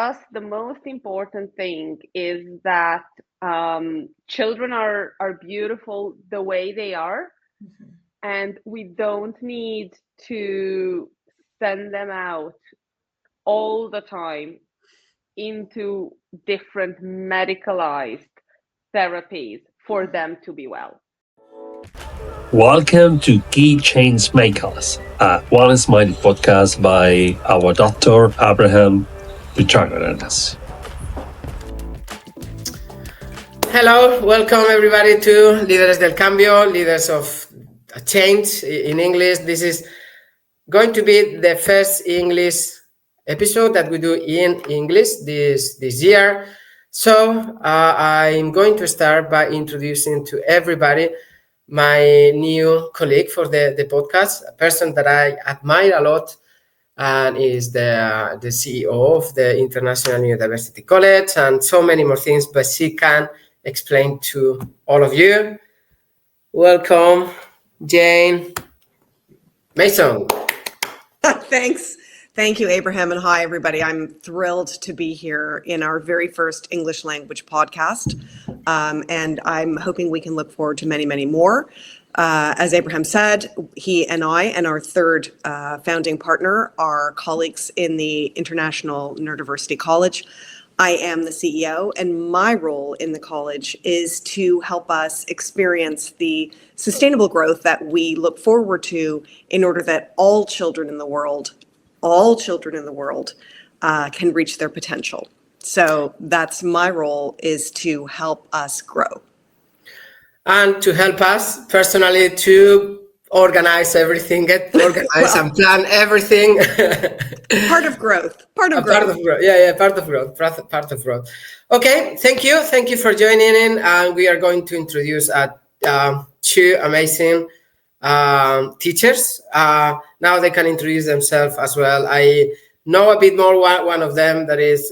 us, the most important thing is that children are beautiful the way they are, and we don't need to send them out all the time into different medicalized therapies for them to be well. Welcome to Key Change Makers, a one-smiley podcast by our Dr. Abraham Pichagoranas. Hello, welcome everybody to Líderes del Cambio, Leaders of Change in English. This is going to be the first English episode that we do in English this year. So I'm going to start by introducing to everybody my new colleague for the podcast, a person that I admire a lot, and is the CEO of the International Neurodiversity College and so many more things, but she can explain to all of you. Welcome, Jane Mason. Thanks. Thank you, Abraham, and hi, everybody. I'm thrilled to be here in our very first English language podcast, and I'm hoping we can look forward to many, many more. As Abraham said, he and I and our third founding partner are colleagues in the International Neurodiversity College. I am the CEO, and my role in the college is to help us experience the sustainable growth that we look forward to in order that all children in the world can reach their potential. So that's my role, is to help us grow. And to help us personally to organize everything, get organized and plan everything. Part of growth. Part of growth. Yeah, part of growth. Okay, thank you for joining in. And we are going to introduce two amazing teachers. Now they can introduce themselves as well. I know a bit more. One of them that is,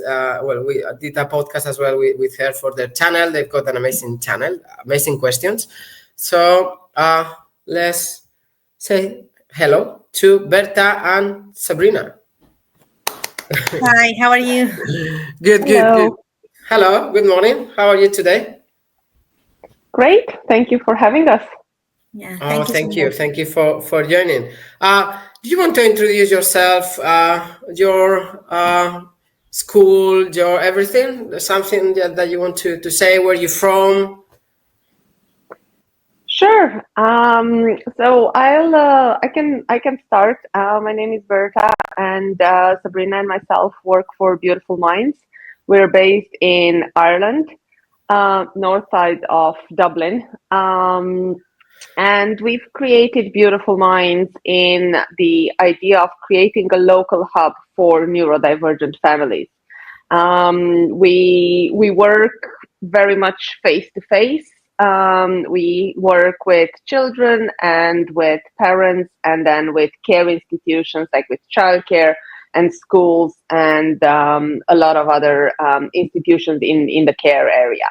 we did a podcast as well with her for their channel. They've got an amazing channel, amazing questions. So let's say hello to Berta and Sabrina. Hi, how are you? Good. Hello, good morning. How are you today? Great. Thank you for having us. Yeah. Thank you for joining. Do you want to introduce yourself, your school, your everything? Something that you want to say, where you're from? Sure. So I can start. My name is Berta, and Sabrina and myself work for Beautiful Minds. We're based in Ireland, north side of Dublin. And we've created Beautiful Minds in the idea of creating a local hub for neurodivergent families. We work very much face to face. We work with children and with parents, and then with care institutions like with childcare and schools and a lot of other institutions in the care area.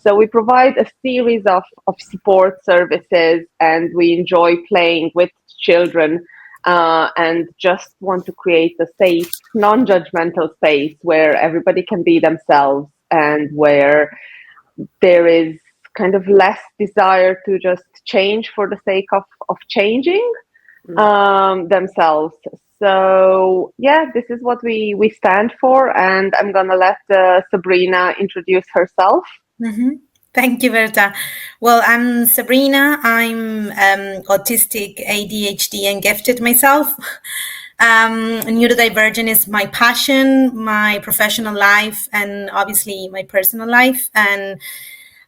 So we provide a series of support services, and we enjoy playing with children and just want to create a safe, non-judgmental space where everybody can be themselves and where there is kind of less desire to just change for the sake of changing themselves. So yeah, this is what we stand for, and I'm gonna let Sabrina introduce herself. Mm-hmm. Thank you, Berta. Well, I'm Sabrina. I'm autistic, ADHD, and gifted myself. Neurodivergent is my passion, my professional life, and obviously my personal life. And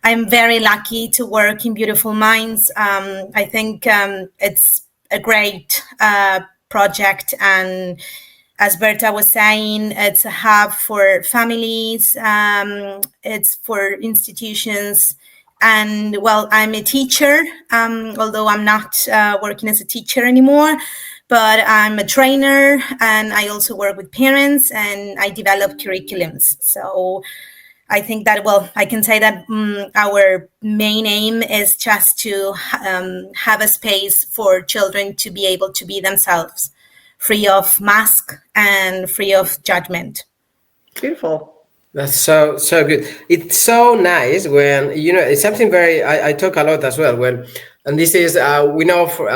I'm very lucky to work in Beautiful Minds. I think it's a great project, and as Berta was saying, it's a hub for families, it's for institutions, and well, I'm a teacher, although I'm not working as a teacher anymore, but I'm a trainer, and I also work with parents, and I develop curriculums. So I think that, well, I can say that our main aim is just to have a space for children to be able to be themselves, free of mask and free of judgment. Beautiful. That's so good. It's so nice when it's something very. I talk a lot as well when, and this is we know for,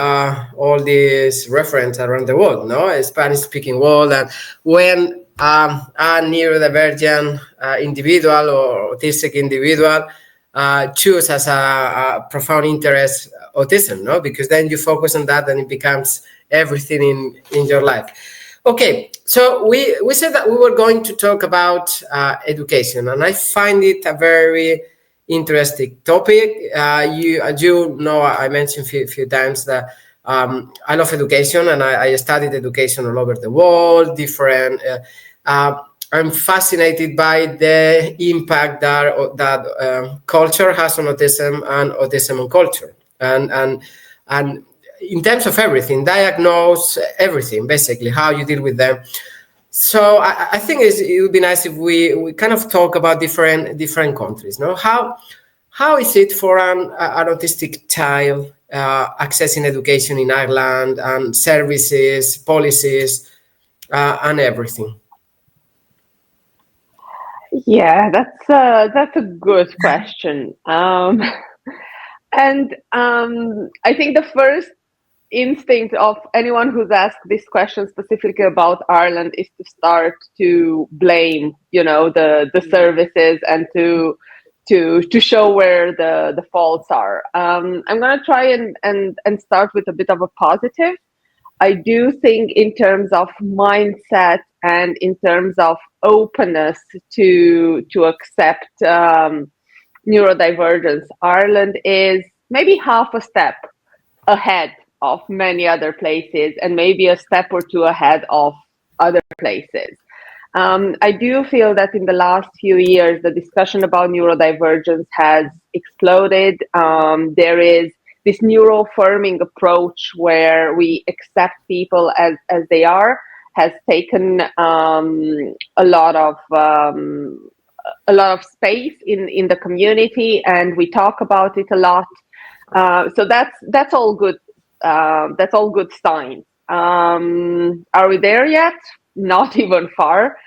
all these reference around the world, no, Spanish speaking world, and when a neurodivergent individual or autistic individual choose as a profound interest autism, no, because then you focus on that and it becomes everything in your life. Okay, so we said that we were going to talk about education, and I find it a very interesting topic. As you know, I mentioned a few times that I love education, and I studied education all over the world, different. I'm fascinated by the impact that culture has on autism and autism on culture, and in terms of everything, diagnose everything, basically, how you deal with them. So I think it would be nice if we kind of talk about different countries. No, how is it for an autistic child accessing education in Ireland and services, policies, and everything? Yeah, that's a good question. And I think the first instinct of anyone who's asked this question specifically about Ireland is to start to blame, the services and to show where the faults are. I'm going to try and start with a bit of a positive. I do think in terms of mindset and in terms of openness to accept neurodivergence, Ireland is maybe half a step ahead of many other places and maybe a step or two ahead of other places. I do feel that in the last few years, the discussion about neurodivergence has exploded. There is this neuroaffirming approach where we accept people as they are, has taken a lot of space in the community, and we talk about it a lot. So that's all good. That's all good signs. Are we there yet? Not even far.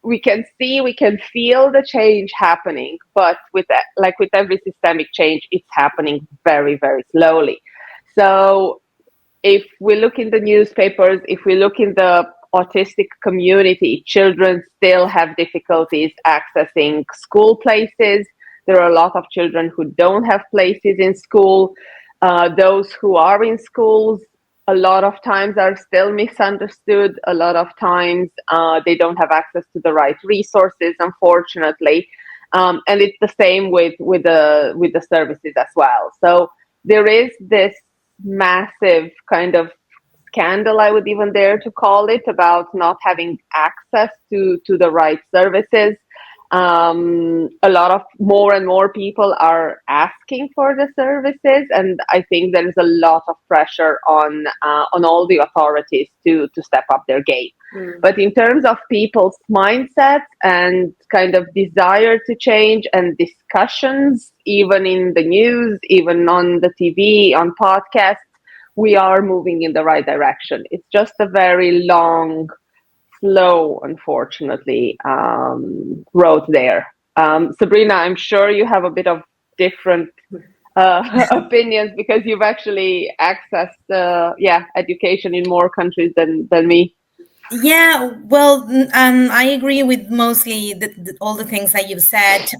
We can see, we can feel the change happening, but with every systemic change, it's happening very, very slowly. So if we look in the newspapers, if we look in the autistic community, children still have difficulties accessing school places. There are a lot of children who don't have places in school. Those who are in schools, a lot of times are still misunderstood. A lot of times they don't have access to the right resources, unfortunately. And it's the same with the services as well. So there is this massive kind of scandal, I would even dare to call it, about not having access to the right services. A lot of more and more people are asking for the services, and I think there is a lot of pressure on all the authorities to step up their game. But in terms of people's mindsets and kind of desire to change and discussions, even in the news, even on the TV, on podcasts, we are moving in the right direction. It's just a very long, slow, unfortunately, road there. Sabrina, I'm sure you have a bit of different opinions because you've actually accessed education in more countries than me. Yeah, well, I agree with mostly all the things that you've said.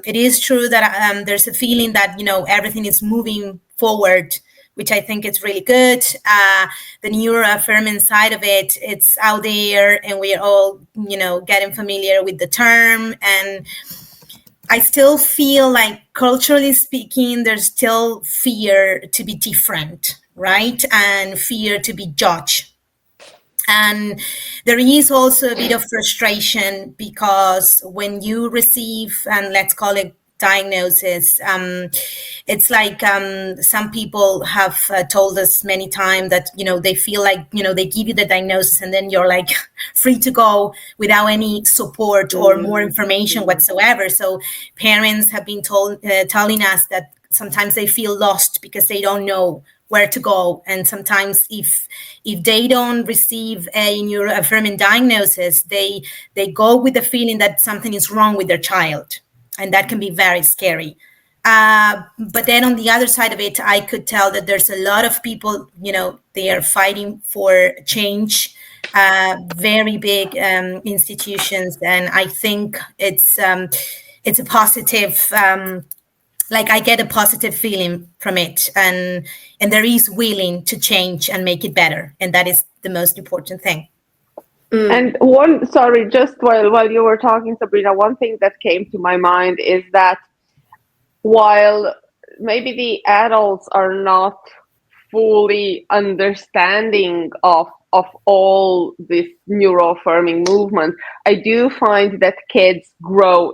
It is true that there's a feeling that, everything is moving forward, which I think is really good. The neuroaffirming side of it, it's out there and we're all, getting familiar with the term. And I still feel like, culturally speaking, there's still fear to be different, right? And fear to be judged. And there is also a bit of frustration because when you receive, and let's call it diagnosis, it's like some people have told us many times that, they feel like, they give you the diagnosis and then you're like free to go without any support or more information whatsoever. So parents have been telling us that sometimes they feel lost because they don't know where to go. And sometimes if they don't receive a neuroaffirming diagnosis, they go with the feeling that something is wrong with their child. And that can be very scary. But then on the other side of it, I could tell that there's a lot of people, they are fighting for change, very big institutions. And I think it's a positive, I get a positive feeling from it. And there is willing to change and make it better. And that is the most important thing. And just while you were talking, Sabrina, one thing that came to my mind is that while maybe the adults are not fully understanding of all this neuroaffirming movement, I do find that kids grow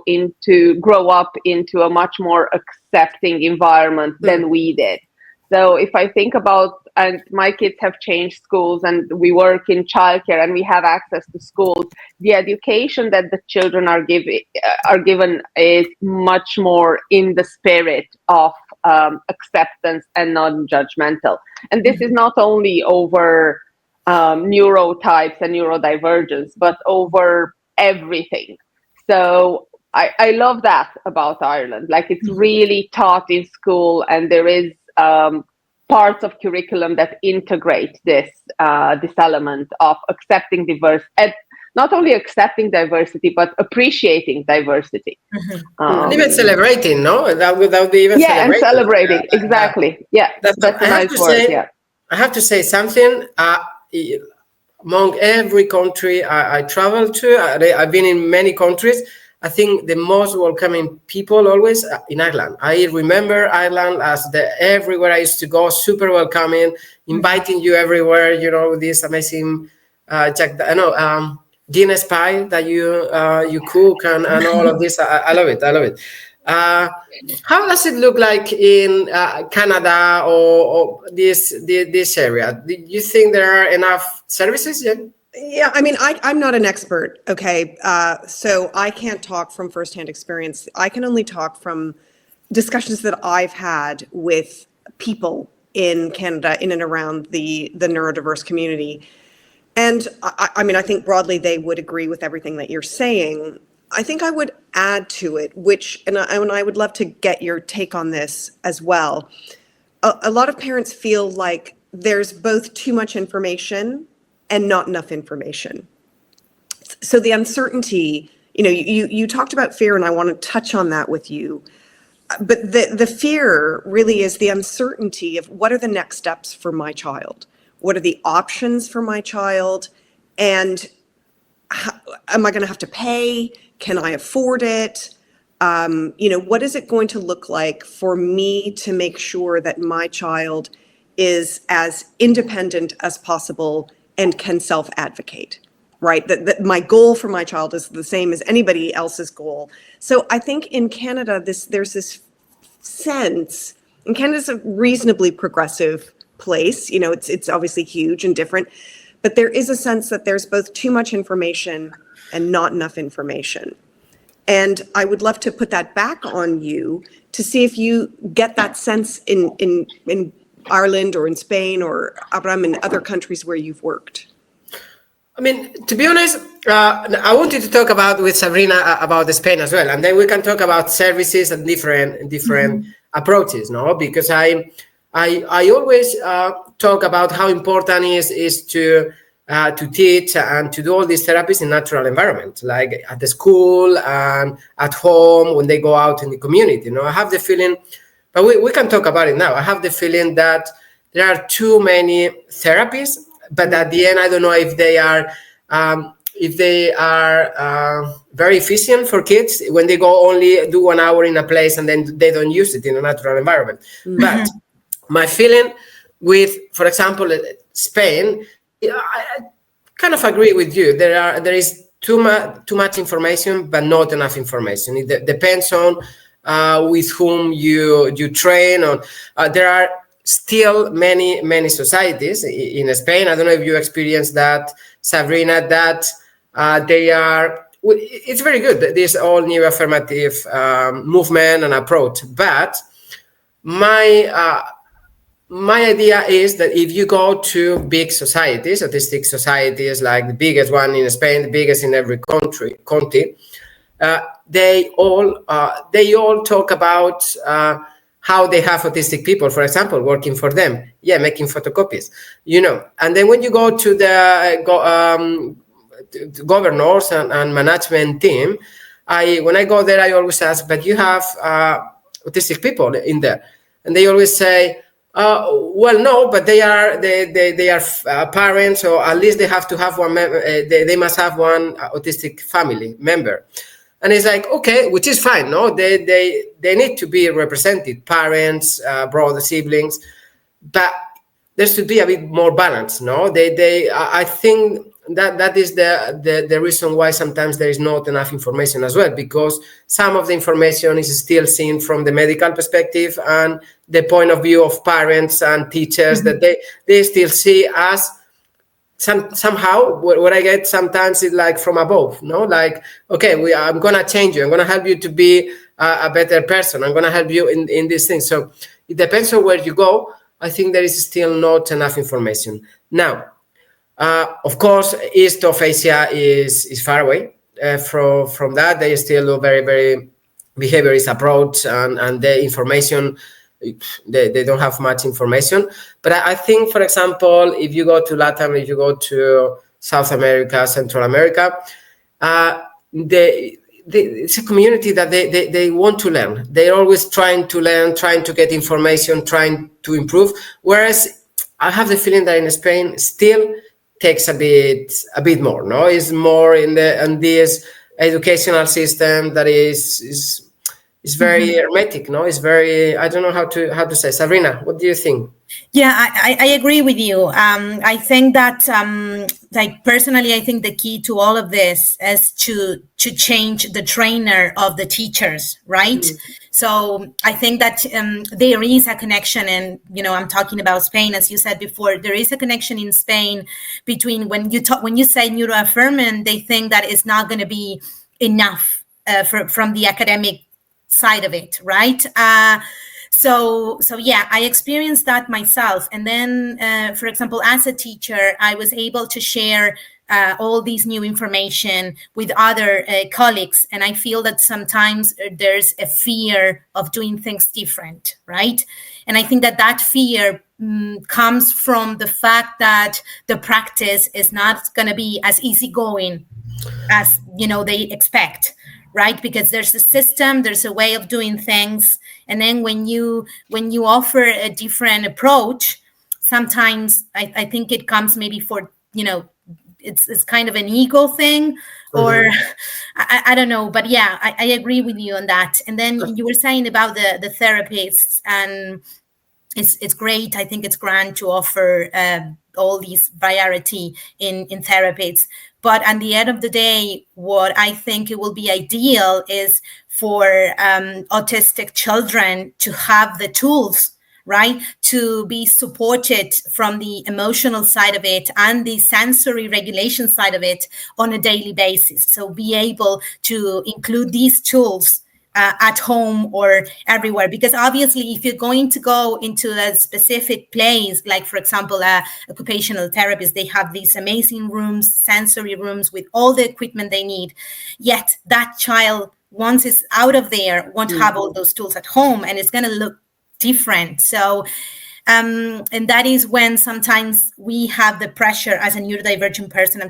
up into a much more accepting environment than we did. So if I think about, and my kids have changed schools and we work in childcare and we have access to schools, the education that the children are given is much more in the spirit of acceptance and non-judgmental. And this is not only over neurotypes and neurodivergence, but over everything. So I love that about Ireland. It's really taught in school, and there is parts of curriculum that integrate this element of accepting diversity, not only accepting diversity, but appreciating diversity. And even celebrating, no? That without even celebrating. And celebrating, exactly. That's a nice word. I have to say something. Among every country I travel to, I've been in many countries. I think the most welcoming people always in Ireland. I remember Ireland as everywhere I used to go, super welcoming, inviting you everywhere. This amazing Guinness pie that you cook and all of this. I love it. How does it look like in Canada or this area? Do you think there are enough services yet? Yeah, I mean, I'm not an expert, okay? So I can't talk from firsthand experience. I can only talk from discussions that I've had with people in Canada, in and around the neurodiverse community. And I mean, I think broadly they would agree with everything that you're saying. I think I would add to it, and I would love to get your take on this as well. A lot of parents feel like there's both too much information and not enough information. So the uncertainty, you talked about fear, and I want to touch on that with you. But the fear really is the uncertainty of what are the next steps for my child? What are the options for my child? And am I going to have to pay? Can I afford it? What is it going to look like for me to make sure that my child is as independent as possible and can self-advocate, right? That my goal for my child is the same as anybody else's goal. So I think in Canada, there's this sense, and Canada's a reasonably progressive place. It's obviously huge and different, but there is a sense that there's both too much information and not enough information. And I would love to put that back on you to see if you get that sense in Ireland or in Spain or Abraham, in other countries where you've worked. I mean, to be honest, I wanted to talk with Sabrina about Spain as well, and then we can talk about services and different approaches, no? Because I always talk about how important it is to teach and to do all these therapies in natural environment, like at the school and at home when they go out in the community. I have the feeling, but we can talk about it now. I have the feeling that there are too many therapies, but at the end, I don't know if they are very efficient for kids when they go only do 1 hour in a place and then they don't use it in a natural environment. But my feeling with, for example, Spain, I kind of agree with you. There is too much information, but not enough information. It depends on with whom you train. There are still many societies in Spain. I don't know if you experienced that, Sabrina, that they are. It's very good, this all new affirmative movement and approach. But my my idea is that if you go to big societies, autistic societies, like the biggest one in Spain, the biggest in every country, they all talk about how they have autistic people, for example, working for them, making photocopies, and then when you go to the governors and management team, when I go there, I always ask, but you have autistic people in there, and they always say, well, no, but they are parents, or at least they have to have one. They must have one autistic family member, and it's like, okay, which is fine. No, they need to be represented, parents, brothers, siblings, but there should be a bit more balance. No, I think that is the reason why sometimes there is not enough information as well, because some of the information is still seen from the medical perspective and the point of view of parents and teachers, that they still see as somehow what I get sometimes is like from above, no, like, okay, I'm gonna change you, I'm gonna help you to be a better person, I'm gonna help you in these things. So it depends on where you go. I think there is still not enough information now. Of course, east of Asia is far away from that. They still do very, very behaviorist approach, and the information, they don't have much information. But I think, for example, if you go to Latin, if you go to South America, Central America, it's a community that they want to learn. They're always trying to learn, trying to get information, trying to improve. Whereas I have the feeling that in Spain still takes a bit more. No, it's more in this educational system that is very hermetic. No, it's very, I don't know how to say. Sabrina, what do you think? Yeah, I agree with you. I think that, like, personally, I think the key to all of this is to change the trainer of the teachers, right? So I think that there is a connection, and I'm talking about Spain, as you said before. There is a connection in Spain between when you say neuroaffirming, they think that it's not going to be enough from the academic side of it, right? So yeah, I experienced that myself. And then, for example, as a teacher, I was able to share all these new information with other colleagues. And I feel that sometimes there's a fear of doing things different, right? And I think that fear comes from the fact that the practice is not going to be as easygoing as, they expect, right? Because there's a system, there's a way of doing things. And then when you offer a different approach, sometimes I think it comes maybe for, it's kind of an ego thing, or I don't know. But yeah, I agree with you on that. And then you were saying about the therapists, and it's great. I think it's grand to offer all these variety in therapies. But at the end of the day, what I think it will be ideal is for autistic children to have the tools, right, to be supported from the emotional side of it and the sensory regulation side of it on a daily basis. So be able to include these tools at home or everywhere, because obviously if you're going to go into a specific place, like for example occupational therapists, they have these amazing rooms, sensory rooms with all the equipment they need, yet that child, once it's out of there, won't have all those tools at home, and it's going to look different. So and that is when sometimes we have the pressure, as a neurodivergent person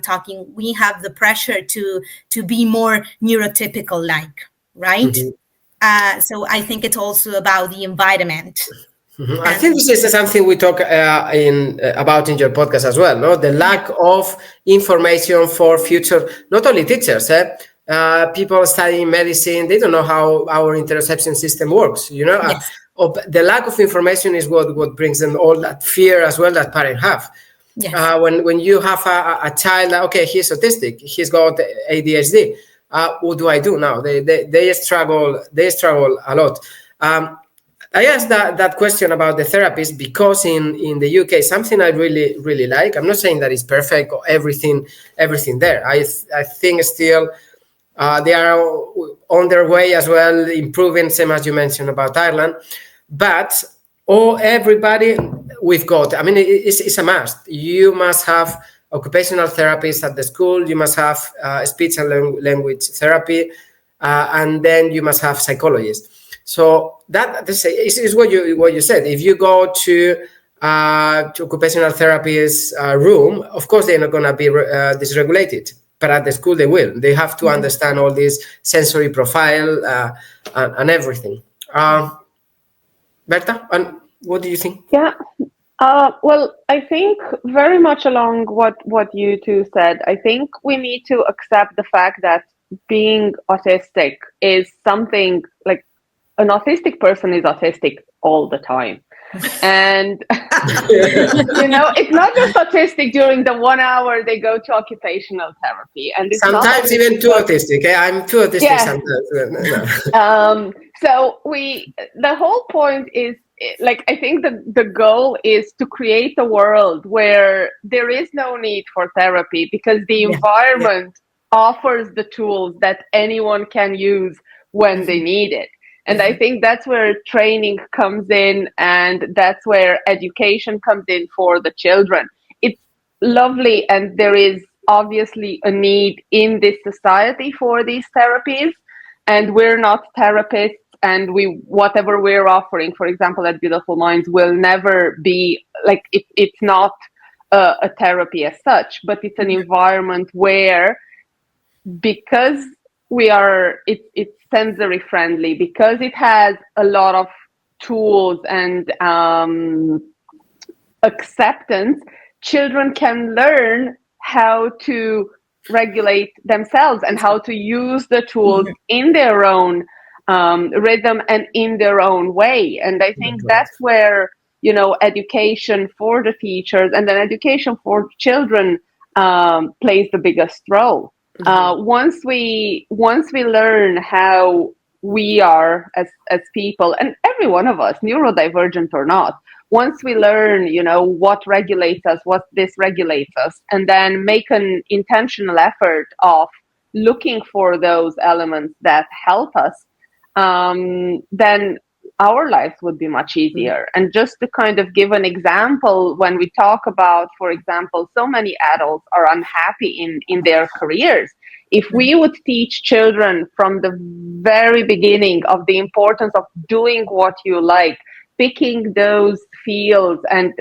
we have the pressure to be more neurotypical like, right? So I think it's also about the environment. I think this is something we talk about in your podcast as well, no? The lack of information for future, not only teachers, people studying medicine, they don't know how our interoception system works, Yes. The lack of information is what brings them all that fear as well that parents have. Yes. When you have a child, okay, he's autistic, he's got ADHD. What do I do now? They struggle a lot. I asked that question about the therapist because in the UK, something I really, really like, I'm not saying that it's perfect or everything there. I think still they are on their way as well, improving, same as you mentioned about Ireland. But everybody, we've got, I mean, it's a must. You must have occupational therapists at the school. You must have speech and language therapy, and then you must have psychologists. So this is what you said. If you go to occupational therapist's room, of course they're not going to be dysregulated, but at the school they will. They have to understand all this sensory profile and everything. Berta, and what do you think? Yeah. Well, I think very much along what you two said. I think we need to accept the fact that being autistic is something like an autistic person is autistic all the time. And, it's not just autistic during the 1 hour they go to occupational therapy. And it's sometimes even too autistic. I'm too autistic sometimes. No. So the whole point is, like, I think the goal is to create a world where there is no need for therapy because the environment offers the tools that anyone can use when they need it. And I think that's where training comes in, and that's where education comes in for the children. It's lovely, and there is obviously a need in this society for these therapies, and we're not therapists, and whatever we're offering, for example, at Beautiful Minds, will never be like it's not a therapy as such, but it's an environment where, because it's sensory friendly, because it has a lot of tools and acceptance, children can learn how to regulate themselves and how to use the tools in their own rhythm and in their own way. And I think that's where, education for the teachers and then education for children plays the biggest role. Once we learn how we are as people, and every one of us, neurodivergent or not, once we learn, what regulates us, what dysregulates us, and then make an intentional effort of looking for those elements that help us, then our lives would be much easier. And just to kind of give an example, when we talk about, for example, so many adults are unhappy in their careers. If we would teach children from the very beginning of the importance of doing what you like, picking those fields and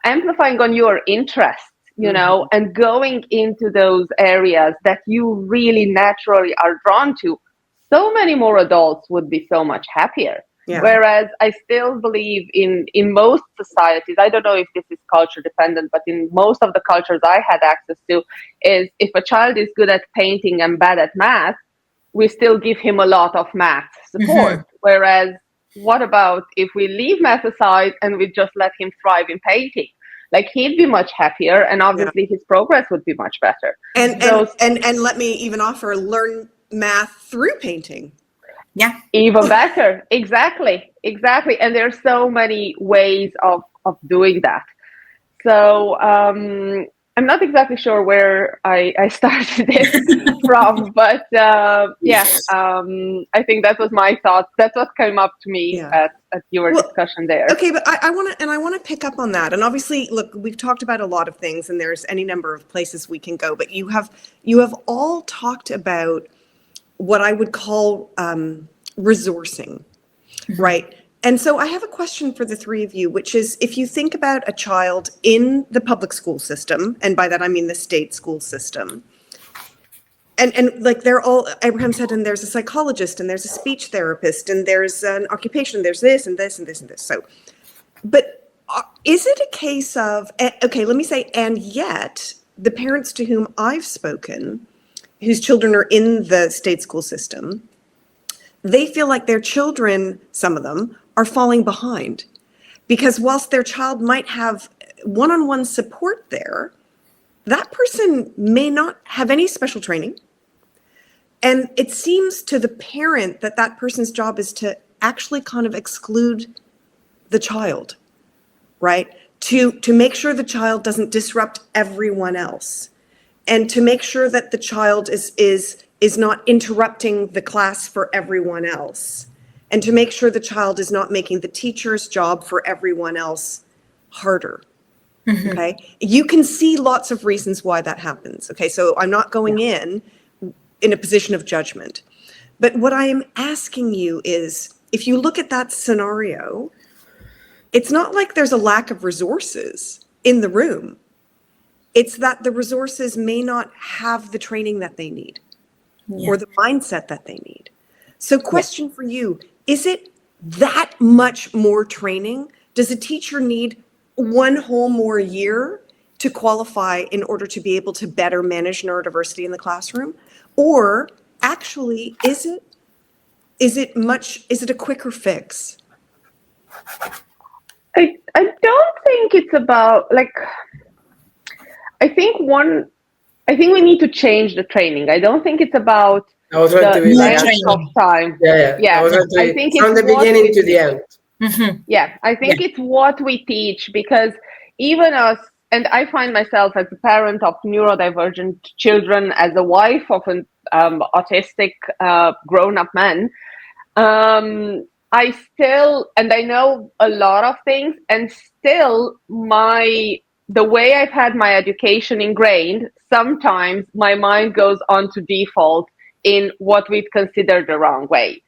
amplifying on your interests, and going into those areas that you really naturally are drawn to, so many more adults would be so much happier. Yeah. Whereas I still believe in most societies, I don't know if this is culture dependent, but in most of the cultures I had access to, is if a child is good at painting and bad at math, we still give him a lot of math support. Whereas what about if we leave math aside and we just let him thrive in painting? Like, he'd be much happier, and obviously his progress would be much better. And let me even offer, learn math through painting. Yeah, even better. Exactly. And there's so many ways of doing that. So I'm not exactly sure where I started this from, but I think that was my thoughts. That's what came up to me at your discussion there. Okay, but I want to pick up on that. And obviously, look, we've talked about a lot of things, and there's any number of places we can go. But you have all talked about what I would call resourcing, right? And so I have a question for the three of you, which is, if you think about a child in the public school system, and by that I mean the state school system, and like they're all, Abraham said, and there's a psychologist, and there's a speech therapist, and there's an occupation, there's this and this and this and this. So, but is it a case of, okay, let me say, and yet the parents to whom I've spoken, whose children are in the state school system, they feel like their children, some of them, are falling behind, because whilst their child might have one-on-one support there, that person may not have any special training. And it seems to the parent that that person's job is to actually kind of exclude the child, right? To make sure the child doesn't disrupt everyone else, and to make sure that the child is not interrupting the class for everyone else. and to make sure the child is not making the teacher's job for everyone else harder. Okay, you can see lots of reasons why that happens. Okay, so I'm not going in a position of judgment, but what I am asking you is, if you look at that scenario, it's not like there's a lack of resources in the room. It's that the resources may not have the training that they need or the mindset that they need. So question for you, is it that much more training? Does a teacher need one whole more year to qualify in order to be able to better manage neurodiversity in the classroom? Or actually, is it a quicker fix? I don't think it's about, like, I think we need to change the training. I don't think it's about the length of time. I think it's from the beginning to the end. Yeah, I think it's what we teach, because even us, and I find myself as a parent of neurodivergent children, as a wife of an autistic grown-up man, I know a lot of things, and still the way I've had my education ingrained, sometimes my mind goes on to default in what we'd consider the wrong way.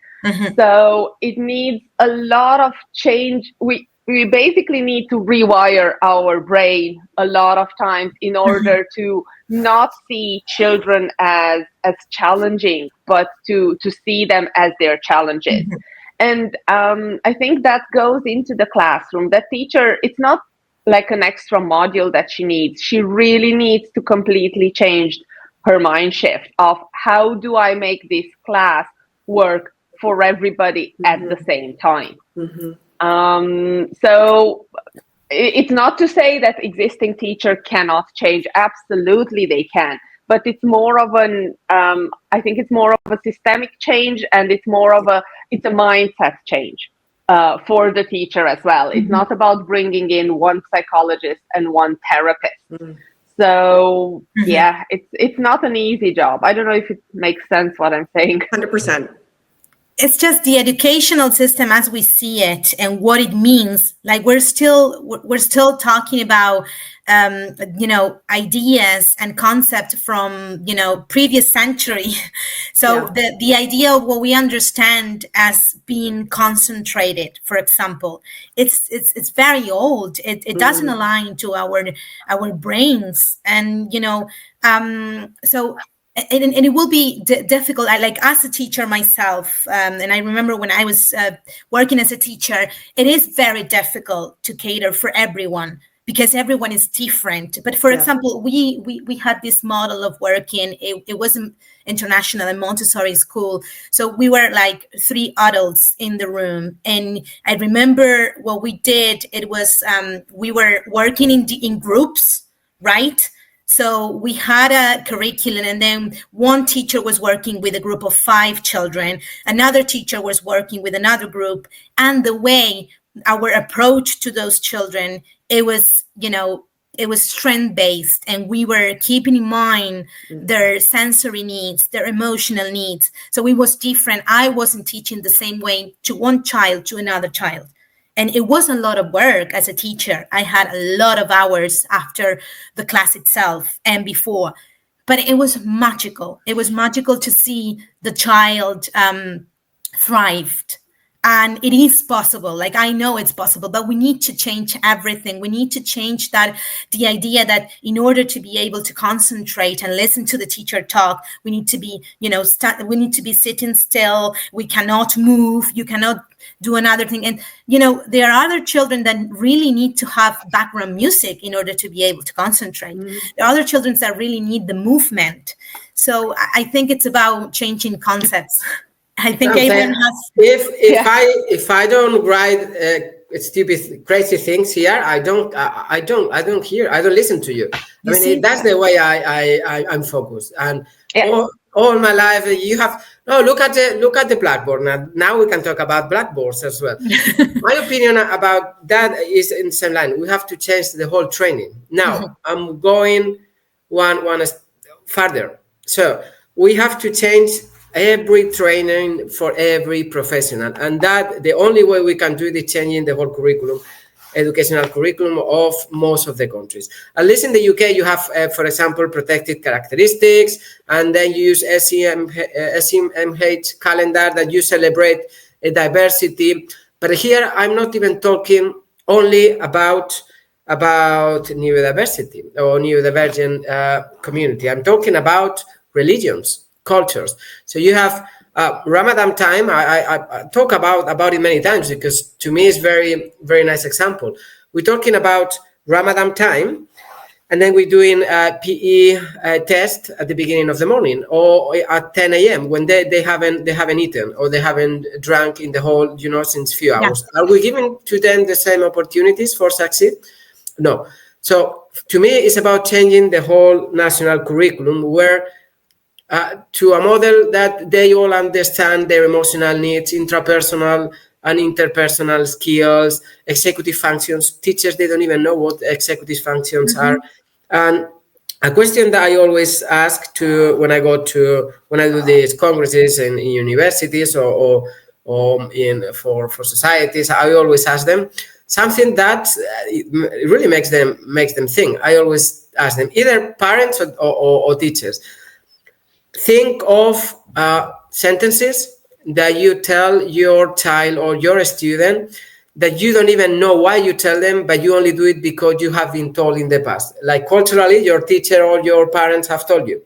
So it needs a lot of change. We basically need to rewire our brain a lot of times in order to not see children as challenging, but to see them as their challenges. And I think that goes into the classroom. That teacher, it's not like an extra module that she needs. She really needs to completely change her mind shift of, how do I make this class work for everybody at the same time? So it's not to say that existing teacher cannot change. Absolutely they can, but it's more of I think it's more of a systemic change, and it's a mindset change for the teacher as well. It's not about bringing in one psychologist and one therapist. So it's not an easy job. I don't know if it makes sense what I'm saying. 100%. It's just the educational system as we see it and what it means. Like we're still talking about ideas and concept from previous century. So the idea of what we understand as being concentrated, for example, it's very old. It doesn't align to our brains, and so. And it will be difficult. Like as a teacher myself, and I remember when I was working as a teacher, it is very difficult to cater for everyone because everyone is different. But for example, we had this model of working. It wasn't international and Montessori school, so we were like 3 adults in the room. And I remember what we did. It was we were working in groups, right? So we had a curriculum, and then one teacher was working with a group of 5 children. Another teacher was working with another group. And the way our approach to those children, it was strength-based, and we were keeping in mind their sensory needs, their emotional needs. So it was different. I wasn't teaching the same way to one child to another child. And it was a lot of work as a teacher. I had a lot of hours after the class itself and before, but it was magical. It was magical to see the child thrived. And it is possible. Like, I know it's possible, but we need to change everything. We need to change the idea that in order to be able to concentrate and listen to the teacher talk, we need to be, we need to be sitting still. We cannot move. You cannot do another thing. And, there are other children that really need to have background music in order to be able to concentrate. There are other children that really need the movement. So I think it's about changing concepts. I think everyone has. If I don't write stupid, crazy things here, I don't hear. I don't listen to you. That's the way I'm focused. And all my life, you have look at the blackboard. Now we can talk about blackboards as well. My opinion about that is in the same line. We have to change the whole training. Now I'm going one further. So we have to change every training for every professional, and that the only way we can do it is changing the whole curriculum, educational curriculum of most of the countries. At least in the UK, you have, for example, protected characteristics, and then you use SEMH calendar that you celebrate diversity. But here, I'm not even talking only about neurodiversity or neurodivergent community. I'm talking about religions, cultures. So you have Ramadan time. I talk about it many times because to me it's very, very nice example. We're talking about Ramadan time, and then we're doing a PE test at the beginning of the morning or at 10 a.m. when they haven't eaten or they haven't drank in the whole, since few hours. Yeah. Are we giving to them the same opportunities for succeed? No. So to me, it's about changing the whole national curriculum where to a model that they all understand their emotional needs, intrapersonal and interpersonal skills, executive functions. Teachers, they don't even know what executive functions are. And a question that I always ask when I do these congresses in universities or for societies, I always ask them something that really makes them think. I always ask them, either parents or teachers, think of sentences that you tell your child or your student that you don't even know why you tell them, but you only do it because you have been told in the past. Like culturally, your teacher or your parents have told you.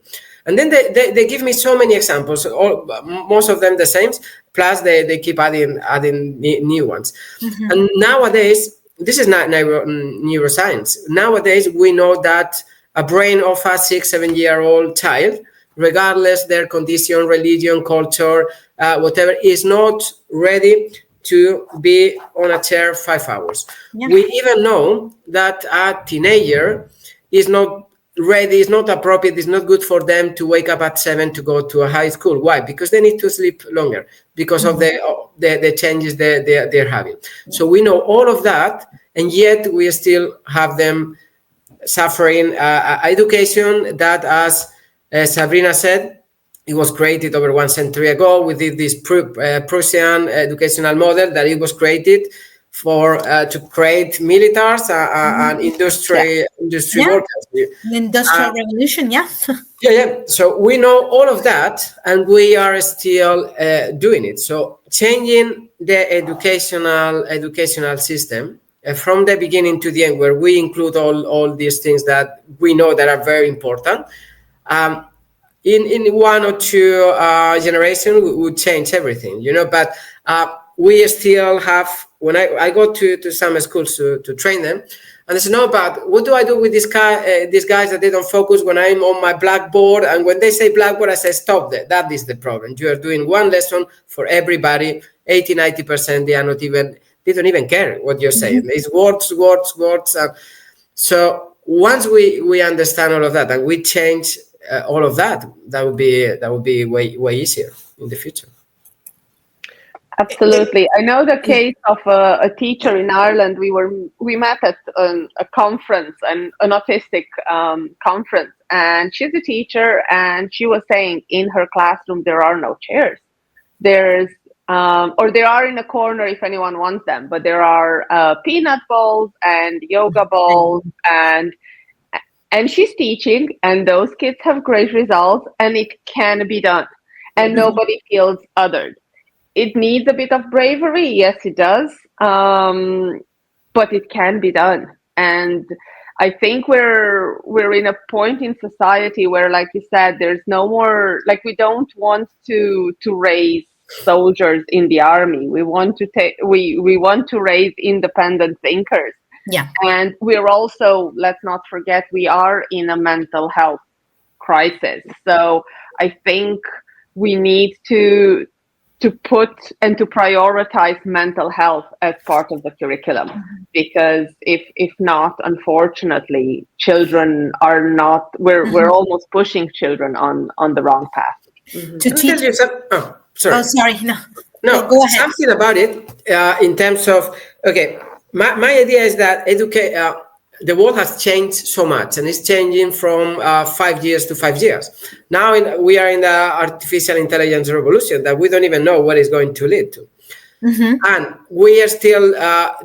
And then they give me so many examples, most of them the same, plus they keep adding new ones. And nowadays, this is not neuroscience. Nowadays, we know that a brain of a 6-7-year-old child, regardless their condition, religion, culture, whatever, is not ready to be on a chair 5 hours. Yeah. We even know that a teenager is not ready, is not appropriate, is not good for them to wake up at 7 to go to a high school. Why? Because they need to sleep longer because of the changes they're having. So we know all of that, and yet we still have them suffering education that, as Sabrina said, it was created over 1 century ago. We did this Prussian educational model that it was created for to create militaries and industry workers. The Industrial Revolution, yeah. So we know all of that, and we are still doing it. So changing the educational system from the beginning to the end, where we include all these things that we know that are very important. In 1 or 2 generations, we would change everything, but we still have, when I go to some schools to train them, and they say, no, but what do I do with these guys that they don't focus when I'm on my blackboard? And when they say blackboard, I say, stop there. That is the problem. You are doing one lesson for everybody. 80-90%, they don't even care what you're saying. It's words. So once we understand all of that and we change all of that, that would be way easier in the future. Absolutely. I know the case of a teacher in Ireland. We met at a conference, an autistic conference, and she's a teacher, and she was saying in her classroom there are no chairs. There's or they are in a corner if anyone wants them, but there are peanut bowls and yoga balls, and she's teaching, and those kids have great results, and it can be done, and nobody feels othered. It needs a bit of bravery, yes, it does, but it can be done. And I think we're in a point in society where, like you said, there's no more, like, we don't want to raise soldiers in the army. We want to raise independent thinkers. Yeah. And we're also, let's not forget, we are in a mental health crisis. So I think we need to put and to prioritize mental health as part of the curriculum, because if not, unfortunately, children are not, we're almost pushing children on the wrong path. To teach you sorry. Oh, sorry. No, go ahead. Something about it in terms of, okay, my idea is that the world has changed so much, and it's changing from 5 years to 5 years. Now we are in the artificial intelligence revolution that we don't even know what it's going to lead to. And we are still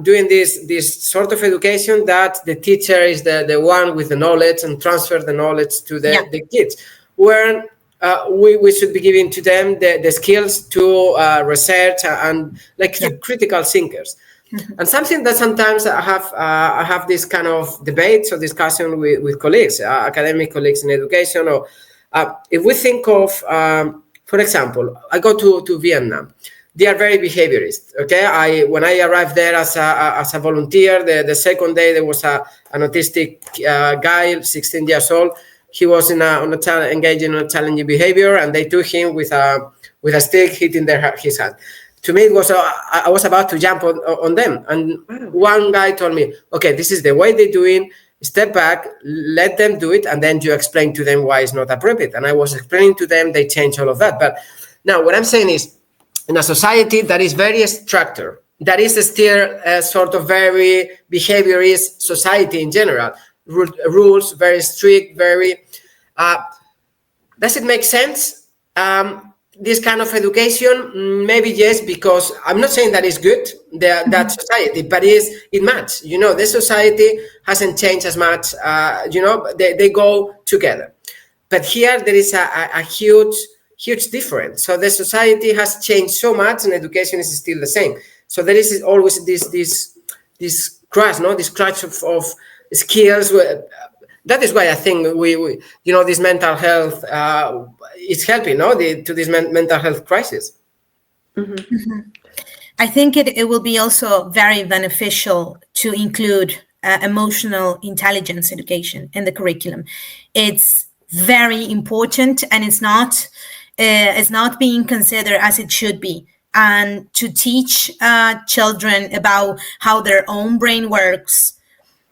doing this sort of education that the teacher is the one with the knowledge and transfer the knowledge to the kids, where we should be giving to them the skills to research and critical thinkers. And something that sometimes I have this kind of debates or discussion with colleagues, academic colleagues in education, or if we think of, for example, I go to Vietnam. They are very behaviorist. Okay, when I arrived there as a volunteer, the second day there was an autistic guy, 16 years old. He was engaging in a challenging behavior, and they took him with a stick, hitting his head. To me, it was I was about to jump on them, and one guy told me, "Okay, this is the way they do it. Step back, let them do it, and then you explain to them why it's not appropriate." And I was explaining to them, they changed all of that. But now, what I'm saying is, in a society that is very structured, that is still a sort of very behaviorist society in general, rules very strict, very. Does it make sense? This kind of education, maybe yes, because I'm not saying that it's good, that society, but it matches. The society hasn't changed as much. They go together. But here there is a huge difference. So the society has changed so much, and education is still the same. So there is always this crash, this clash of skills. That is why I think we this mental health is helping, to this mental health crisis. I think it will be also very beneficial to include emotional intelligence education in the curriculum. It's very important, and it's not being considered as it should be. And to teach children about how their own brain works,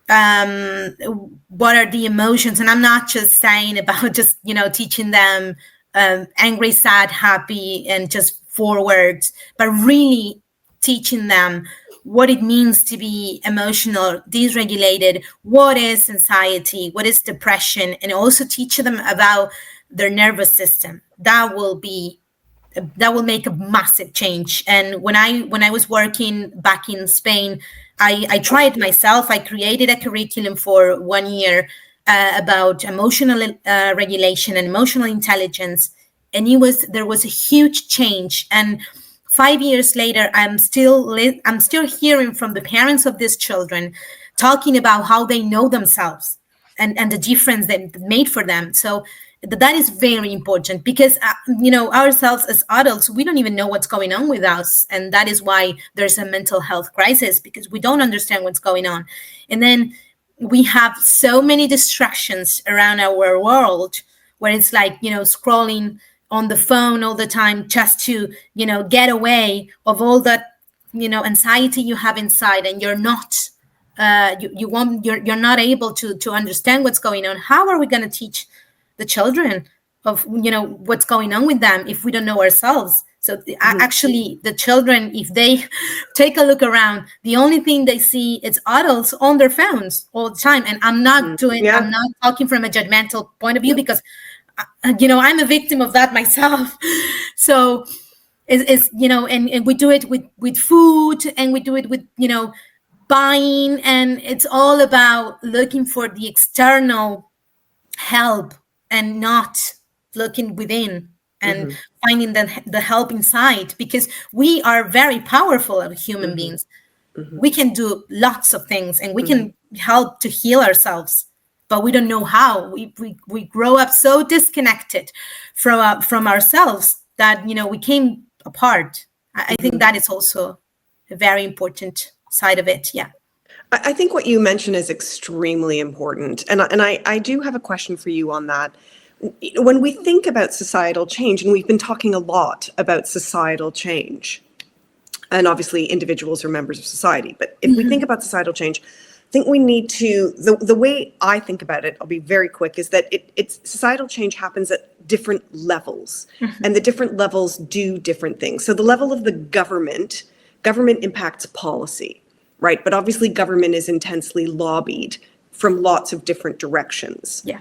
what are the emotions, and I'm not just saying about just teaching them angry, sad, happy, and just 4 words, but really teaching them what it means to be emotional, dysregulated, what is anxiety, what is depression, and also teach them about their nervous system. That will make a massive change. And when I was working back in Spain, I tried myself. I created a curriculum for 1 year about emotional regulation and emotional intelligence, and there was a huge change. And 5 years later, I'm still hearing from the parents of these children talking about how they know themselves and the difference that it made for them. So that is very important, because ourselves as adults, we don't even know what's going on with us, and that is why there's a mental health crisis, because we don't understand what's going on. And then we have so many distractions around our world, where it's like scrolling on the phone all the time just to get away of all that anxiety you have inside, and you're not you're not able to understand what's going on. How are we going to teach the children of what's going on with them if we don't know ourselves? So actually, the children, if they take a look around, the only thing they see is adults on their phones all the time. And I'm not I'm not talking from a judgmental point of view, because I'm a victim of that myself. So it's and we do it with food, and we do it with buying, and it's all about looking for the external help and not looking within and finding the help inside, because we are very powerful as human beings. We can do lots of things, and we can help to heal ourselves, but we don't know how. We grow up so disconnected from ourselves that we came apart. I think that is also a very important side of it. Yeah. I think what you mentioned is extremely important. And I do have a question for you on that. When we think about societal change, and we've been talking a lot about societal change, and obviously individuals are members of society, but if we think about societal change, I think we need to, the way I think about it, I'll be very quick, is that it's societal change happens at different levels, and the different levels do different things. So the level of the government impacts policy, right? But obviously government is intensely lobbied from lots of different directions. Yeah.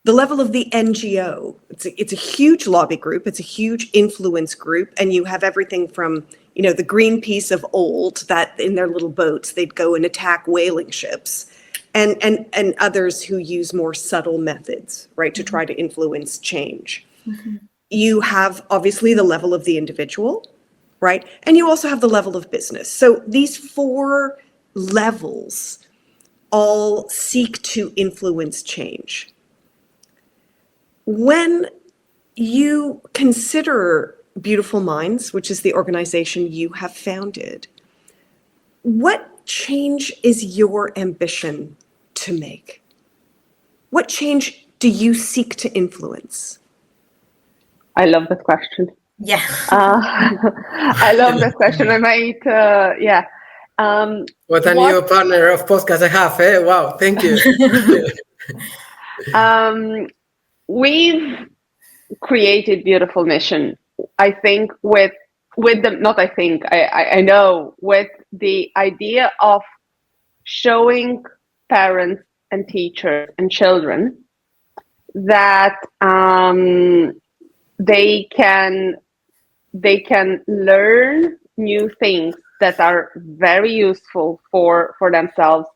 The level of the NGO, it's a huge lobby group, it's a huge influence group, and you have everything from, the Greenpeace of old, that in their little boats, they'd go and attack whaling ships, and others who use more subtle methods, right, to try to influence change. Mm-hmm. You have, obviously, the level of the individual, right, and you also have the level of business. So these 4 levels all seek to influence change. When you consider Beautiful Minds, which is the organization you have founded, what change is your ambition to make? What change do you seek to influence? I love that question. Yeah. I love that question. I might, yeah. What a new partner of podcast I have, eh? Wow, thank you. We've created Beautiful Mission, I think, with the, not I think, I know, with the idea of showing parents and teachers and children that they can learn new things that are very useful for themselves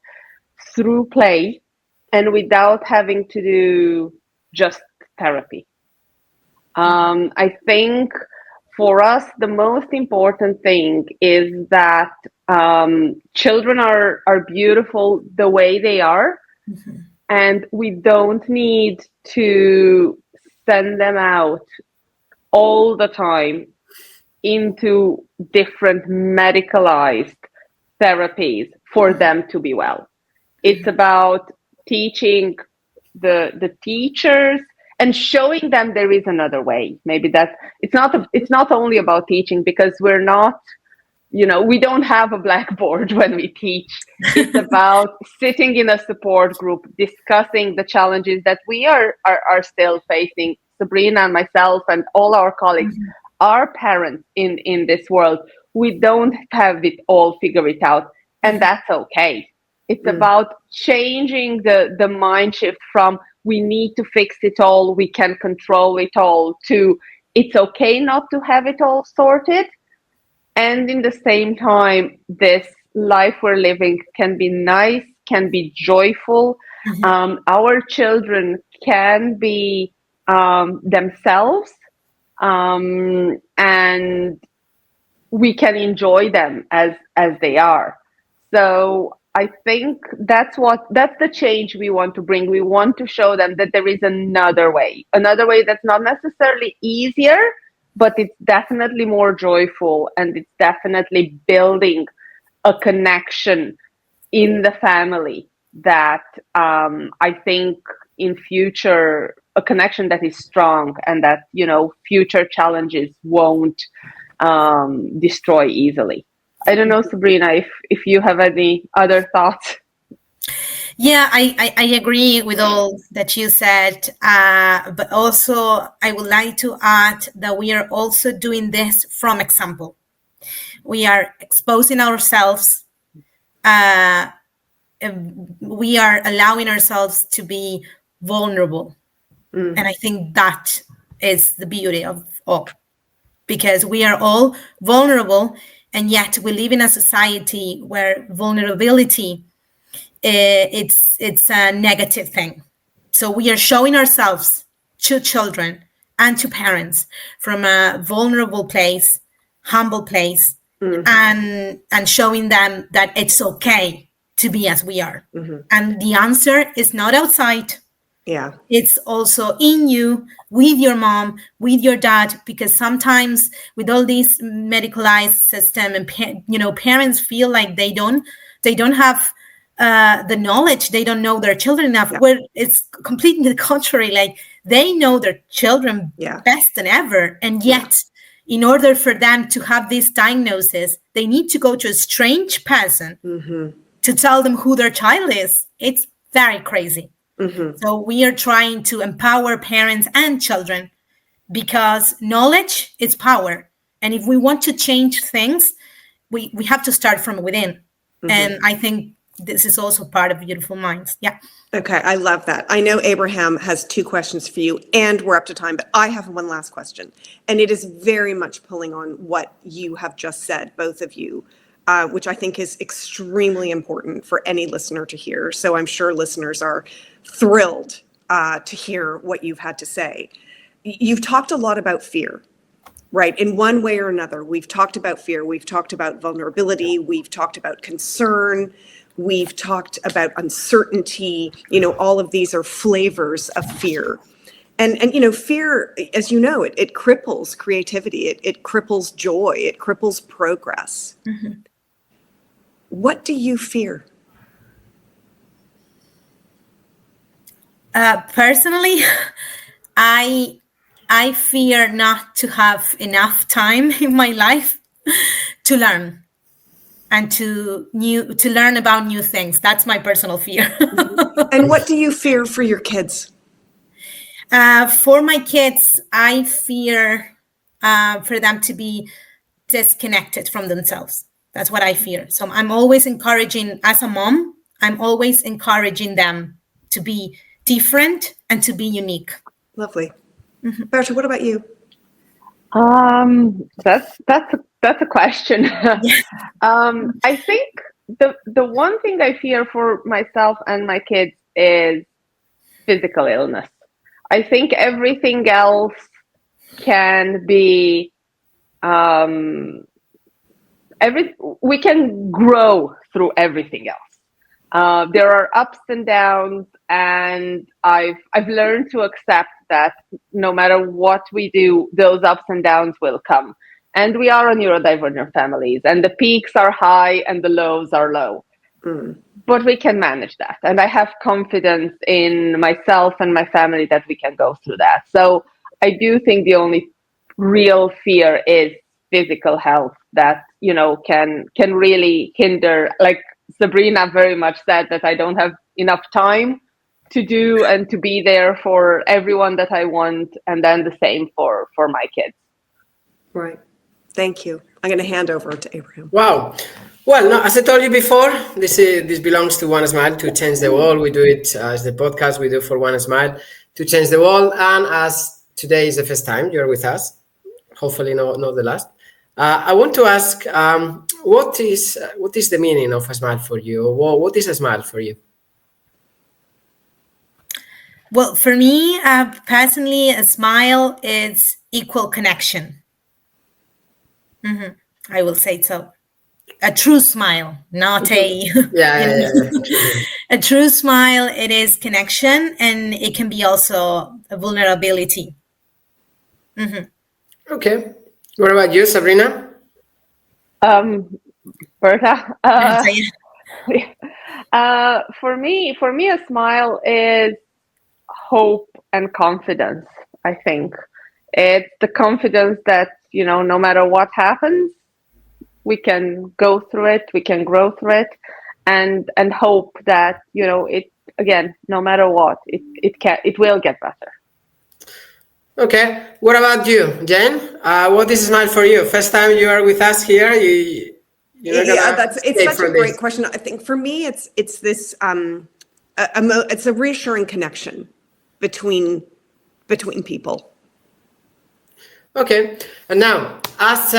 through play and without having to do just therapy. I think for us, the most important thing is that children are beautiful the way they are, mm-hmm. and we don't need to send them out all the time into different medicalized therapies for them to be well. It's about teaching the teachers and showing them there is another way. Maybe that it's not only about teaching, because we're not, we don't have a blackboard when we teach. It's about sitting in a support group, discussing the challenges that we are still facing. Sabrina and myself and all our colleagues mm-hmm. are parents in this world. We don't have it all figured out, and that's okay. It's about changing the mind shift from we need to fix it all, we can control it all, to it's okay not to have it all sorted. And in the same time, this life we're living can be nice, can be joyful. Mm-hmm. Our children can be themselves, and we can enjoy them as they are. So I think that's the change we want to bring. We want to show them that there is another way that's not necessarily easier, but it's definitely more joyful, and it's definitely building a connection in the family that I think in future, a connection that is strong and that, future challenges won't destroy easily. I don't know, Sabrina, if you have any other thoughts. Yeah, I agree with all that you said, but also I would like to add that we are also doing this from example. We are exposing ourselves. We are allowing ourselves to be vulnerable. And I think that is the beauty of all, because we are all vulnerable, and yet we live in a society where vulnerability, it's a negative thing. So we are showing ourselves to children and to parents from a vulnerable place, humble place, mm-hmm. and showing them that it's okay to be as we are. Mm-hmm. And the answer is not outside. Yeah, it's also in you, with your mom, with your dad, because sometimes with all this medicalized system and parents feel like they don't have the knowledge, they don't know their children enough. Yeah. Where it's completely the contrary, like they know their children best than ever, and yet in order for them to have this diagnosis, they need to go to a strange person mm-hmm. to tell them who their child is. It's very crazy. Mm-hmm. So we are trying to empower parents and children, because knowledge is power. And if we want to change things, we have to start from within. Mm-hmm. And I think this is also part of Beautiful Minds. Yeah. Okay, I love that. I know Abraham has 2 questions for you, and we're up to time, but I have one last question. And it is very much pulling on what you have just said, both of you, which I think is extremely important for any listener to hear. So I'm sure listeners are thrilled to hear what you've had to say. You've talked a lot about fear, right? In one way or another, we've talked about fear, we've talked about vulnerability, we've talked about concern, we've talked about uncertainty. All of these are flavors of fear. And fear, as you know, it cripples creativity, it cripples joy, it cripples progress. Mm-hmm. What do you fear? Personally, I fear not to have enough time in my life to learn and to learn about new things. That's my personal fear. And what do you fear for your kids? For my kids, I fear for them to be disconnected from themselves. That's what I fear. So I'm always encouraging, as a mom, I'm always encouraging them to be different and to be unique. Lovely. Mm-hmm. Berta, what about you? That's a question. I think the one thing I fear for myself and my kids is physical illness. I think everything else can be we can grow through everything else. There are ups and downs, and I've learned to accept that no matter what we do, those ups and downs will come. And we are a neurodivergent families, and the peaks are high and the lows are low. Mm. But we can manage that. And I have confidence in myself and my family that we can go through that. So I do think the only real fear is physical health that, can really hinder, like Sabrina very much said, that I don't have enough time to do and to be there for everyone that I want. And then the same for my kids. Right. Thank you. I'm going to hand over to Abraham. Wow. Well, no, as I told you before, this belongs to One Smile to change the world. We do it as the podcast we do for One Smile to change the world. And as today is the first time you're with us, hopefully not the last, I want to ask, what is the meaning of a smile for you? What is a smile for you? Well, for me, personally, a smile is equal connection. Mm-hmm. I will say so. A true smile, not a a true smile. It is connection, and it can be also a vulnerability. Mm-hmm. Okay. What about you, Sabrina? Berta. For me, a smile is hope and confidence. I think it's the confidence that, no matter what happens, we can go through it, we can grow through it, and hope that, it, again, no matter what, it will get better. Okay. What about you, Jane? What is a smile for you? First time you are with us here. It's such a great question. I think for me, it's this it's a reassuring connection between people. Okay. And now, as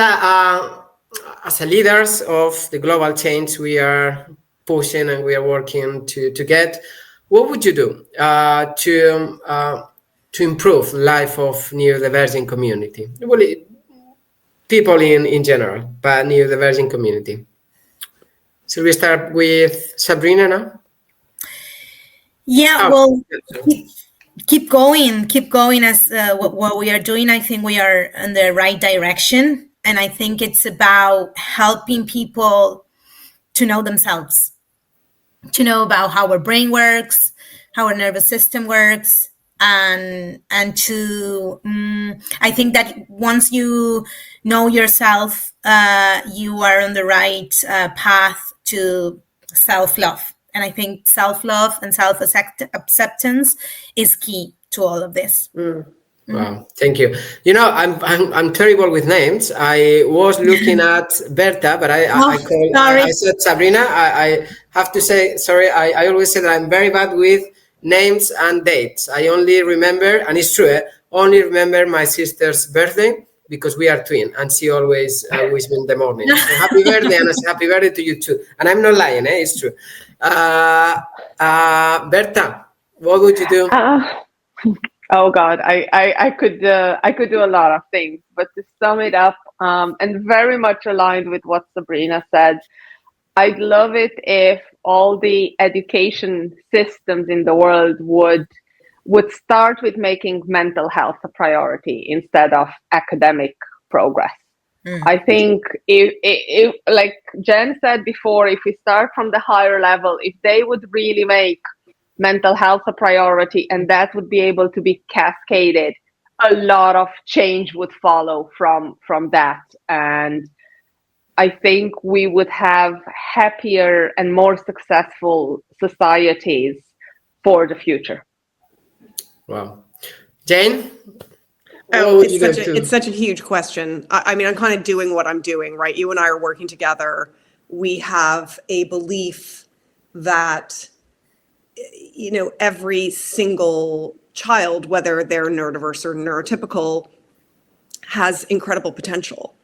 a leaders of the global change we are pushing and we are working to get, what would you do to improve the life of neurodivergent community? Well, people in general, but neurodivergent community. So we start with Sabrina now? Yeah, keep going as what we are doing. I think we are in the right direction. And I think it's about helping people to know themselves, to know about how our brain works, how our nervous system works. And to, I think that once you know yourself, you are on the right path to self-love. And I think self-love and self-acceptance is key to all of this. Wow, thank you. You know, I'm terrible with names. I was looking at Berta, but I said Sabrina. I have to say sorry. I always say that I'm very bad with names and dates. I only remember, and it's true, only remember my sister's birthday because we are twin, and she always wishes me in the morning. So happy birthday, and I say happy birthday to you too. And I'm not lying, it's true. Berta, what would you do? Oh God, I could do a lot of things, but to sum it up, and very much aligned with what Sabrina said, I'd love it if all the education systems in the world would start with making mental health a priority instead of academic progress. I think if, like Jen said before, if we start from the higher level, if they would really make mental health a priority and that would be able to be cascaded, a lot of change would follow from that. And I think we would have happier and more successful societies for the future. Wow. Jane? Oh, it's such a huge question. I mean, I'm kind of doing what I'm doing, right? You and I are working together. We have a belief that, you know, every single child, whether they're neurodiverse or neurotypical, has incredible potential.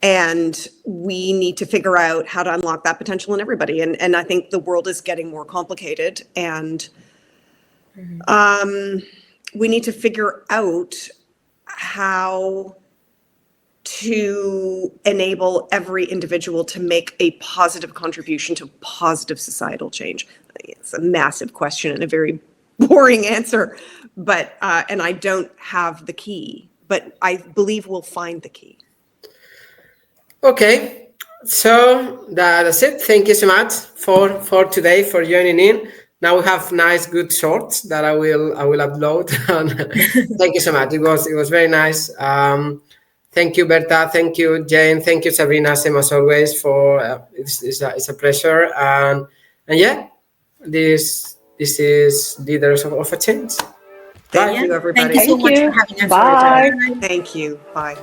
And we need to figure out how to unlock that potential in everybody. And I think the world is getting more complicated. And we need to figure out how to enable every individual to make a positive contribution to positive societal change. It's a massive question and a very boring answer, but and I don't have the key, but I believe we'll find the key. Okay, so that's it. Thank you so much for today, for joining in. Now we have nice, good shorts that I will upload. Thank you so much. It was very nice. Thank you, Berta. Thank you, Jane. Thank you, Sabrina. Same as always. It's a pleasure. And yeah, this is Leaders of a Change. Thank you, everybody. Thank you so much for having us. Bye. Thank you. Bye.